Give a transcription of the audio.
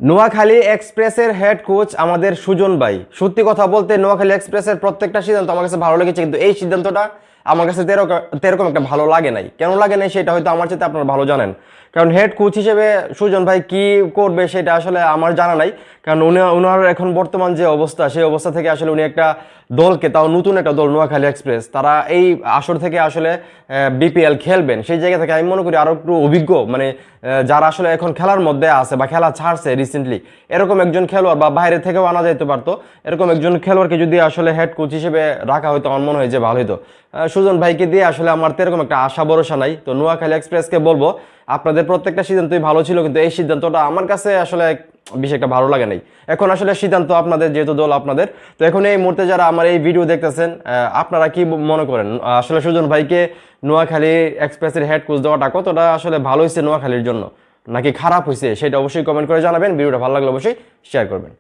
নোয়াখালী এক্সপ্রেসের head coach আমাদের সুজন ভাই। সত্যি কথা বলতে নোয়াখালী এক্সপ্রেসের প্রত্যেকটা সিদ্ধান্ত আমার কাছে ভালো লেগেছে, কিন্তু এই সিদ্ধান্তটা আমার কাছে তেরকম একটা ভালো লাগে নাই। কেন লাগে নাই সেটা হয়তো আমার চাইতে আপনারা ভালো জানেন। কারণ হেড কোচ হিসেবে সুজন ভাই কি করবে সেটা আসলে আমার জানা নাই। কারণ উনার এখন বর্তমান যে অবস্থা, সেই অবস্থা থেকে আসলে উনি একটা দলকে, তাও নতুন একটা দল নোয়াখালী এক্সপ্রেস, তারা এই আসর থেকে আসলে বিপিএল খেলবেন, সেই জায়গা থেকে আমি মনে করি আরও একটু অভিজ্ঞ, মানে যারা আসলে এখন খেলার মধ্যে আছে বা খেলা ছাড়ছে রিসেন্টলি, এরকম একজন খেলোয়াড় বা বাইরে থেকেও আনা যেতে পারতো, এরকম একজন খেলোয়াড়কে যদি আসলে হেড কোচ হিসেবে রাখা হয়তো আমার মনে হয় যে ভালো হতো। সুজন ভাইকে দিয়ে আসলে আমার তো এরকম একটা আশা ভরসা নাই। তো নোয়াখালী এক্সপ্রেসকে বলবো, আপনাদের প্রত্যেকটা সিদ্ধান্তই ভালো ছিল, কিন্তু এই সিদ্ধান্তটা আমার কাছে আসলে বেশি একটা ভালো লাগে নাই। এখন আসলে সিদ্ধান্ত আপনাদের, যেহেতু দল আপনাদের। তো এখন এই মুহূর্তে যারা আমার এই ভিডিও দেখতেছেন, আপনারা কি মনে করেন আসলে সুজন ভাইকে নোয়াখালী এক্সপ্রেসের হেড কোচ দেওয়াটা কতটা আসলে ভালো হয়েছে নোয়াখালীর জন্য, নাকি খারাপ হয়েছে, সেটা অবশ্যই কমেন্ট করে জানাবেন। ভিডিওটা ভালো লাগলে অবশ্যই শেয়ার করবেন।